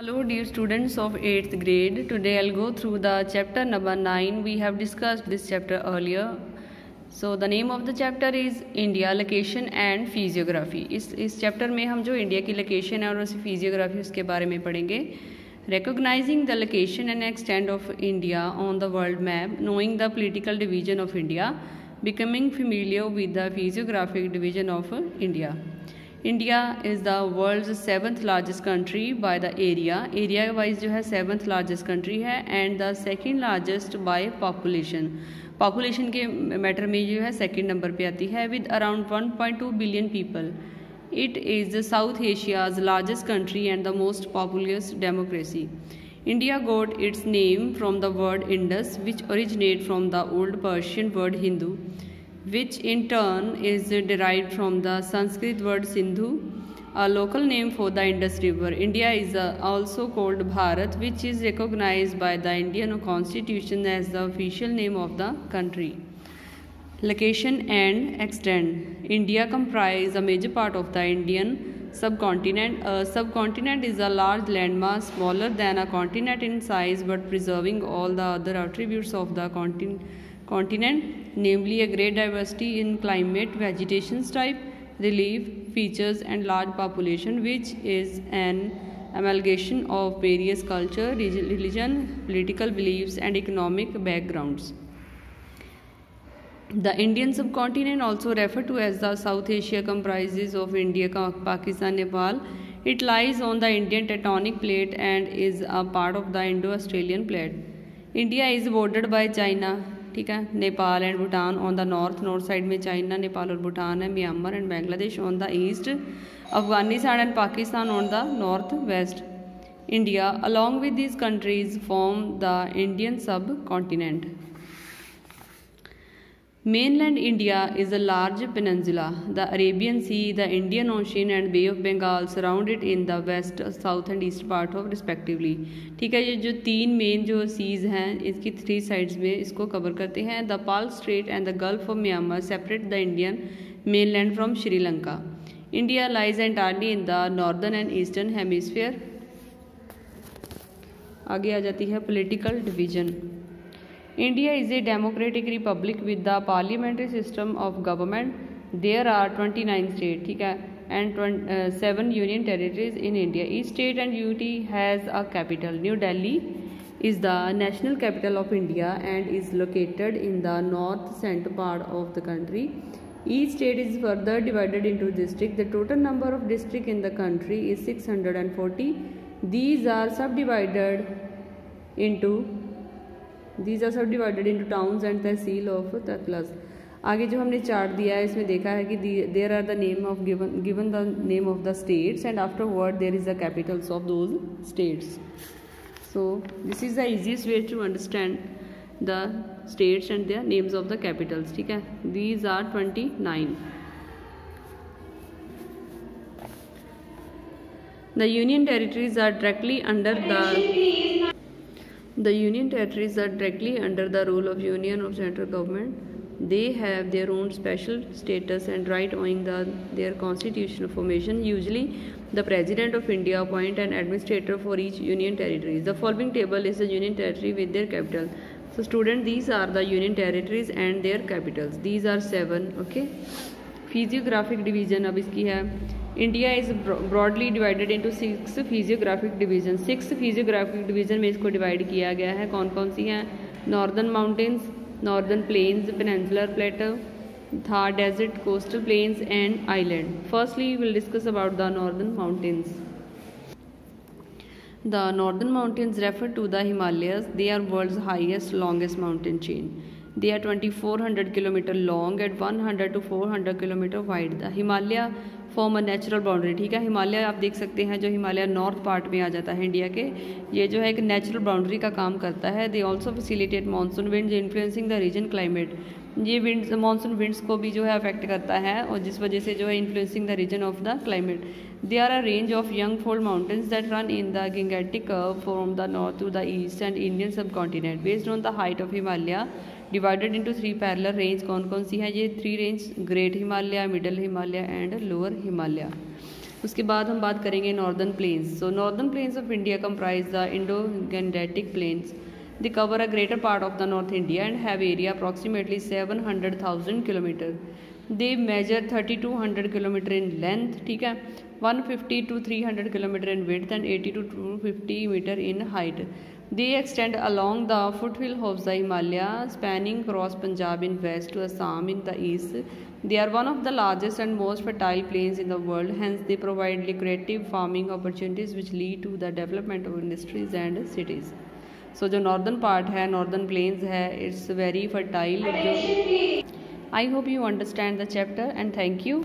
Hello dear students of 8th grade. Today I'll go through the chapter number 9. We have discussed this chapter earlier. So the name of the chapter is India Location and Physiography. इस chapter में हम जो India की location है और उसकी physiography उसके बारे में पढ़ेंगे. Recognizing the location and extent of India on the world map, knowing the political division of India, becoming familiar with the physiographic division of India. India is the world's 7th largest country by the area wise जो है 7th largest country है and the 2nd largest by population के matter में जो है 2nd number पे आती है with around 1.2 billion people. It is South Asia's largest country and the most populous democracy. India got its name from the word Indus which originate from the old Persian word Hindu, which in turn is derived from the Sanskrit word Sindhu, a local name for the Indus River. India is also called Bharat, which is recognized by the Indian Constitution as the official name of the country. Location and extent. India comprises a major part of the Indian subcontinent. A subcontinent is a large landmass smaller than a continent in size but preserving all the other attributes of the continent, namely a great diversity in climate, vegetation type, relief, features and large population, which is an amalgamation of various culture, religion, political beliefs and economic backgrounds. The Indian subcontinent, also referred to as the South Asia, comprises of India, Pakistan, Nepal. It lies on the Indian tectonic plate and is a part of the Indo-Australian plate. India is bordered by China, ठीक है, Nepal and Bhutan on the north side में China, Nepal और भूटान है, Myanmar and Bangladesh on the east, Afghanistan and Pakistan on the north west. India along with these countries form the Indian सब continent. Mainland India is a large peninsula. The Arabian Sea, the Indian Ocean and Bay of Bengal surround it in the west, south and east part of respectively. ठीक है, ये जो तीन main जो seize हैं इसकी 3 sides में इसको कवर करते हैं. The Pal straight and the gulf of Myanmar separate the Indian mainland from Sri Lanka. India lies entirely in the northern and eastern hemisphere. आगे आ जाती है political division. India is a democratic republic with the parliamentary system of government. There are 29 states, ठीक है, and 7 union territories in India. Each state and unity has a capital. New Delhi is the national capital of India and is located in the north central part of the country. Each state is further divided into districts. The total number of districts in the country is 640. These are subdivided into towns and tehsil of tehsil. आगे जो हमने chart दिया है इसमें देखा है कि there are the name of given the name of the states and afterward there is the capitals of those states. So this is the easiest way to understand the states and their names of the capitals. ठीक है, these are 29. The union territories are directly under the rule of union of central government. They have their own special status and right owing their constitutional formation. Usually, the President of India appoint an administrator for each union territory. The following table is the union territory with their capital. So, student, these are the union territories and their capitals. These are 7. Okay. Physiographic division अब इसकी है. India is broadly divided into 6 physiographic division. 6 physiographic division में इसको divide किया गया है. कौन कौन सी हैं? Northern mountains, northern plains, peninsular plateau, Thar desert, coastal plains and island. Firstly will discuss about the northern mountains. The northern mountains refer to the Himalayas. They are world's highest, longest mountain chain. They are 2400 km long and 100 to 400 km wide. The Himalaya form a natural boundary. ठीक है, हिमालय आप देख सकते हैं जो Himalaya north part में आ जाता है इंडिया के, ये जो है एक नेचुरल बाउंड्री का काम करता है. They also facilitate monsoon winds influencing the region climate. ये विंड्स मानसून विंड्स को भी जो है अफेक्ट करता है और जिस वजह से जो है influencing the region of the climate. They are a range of young fold mountains that run in the Gangetic curve from the north to the east and Indian subcontinent. Based on the height of Himalaya divided into 3 parallel range. कौन कौन सी है ये 3 range? Great Himalaya, middle Himalaya and lower Himalaya. उसके बाद हम बात करेंगे northern plains. So northern plains of India comprise the Indo-Gangetic plains. They cover a greater part of the North India and have area approximately 700,000 kilometre. They measure 3200 kilometre in length, ठीक है, 150 to 300 kilometre in width and 80 to 250 metre in height. They extend along the foothill of the Himalaya, spanning across Punjab in west to Assam in the east. They are one of the largest and most fertile plains in the world. Hence, they provide lucrative farming opportunities which lead to the development of industries and cities. सो जो northern part है, northern plains है, it's very fertile. I hope you understand the chapter and thank you.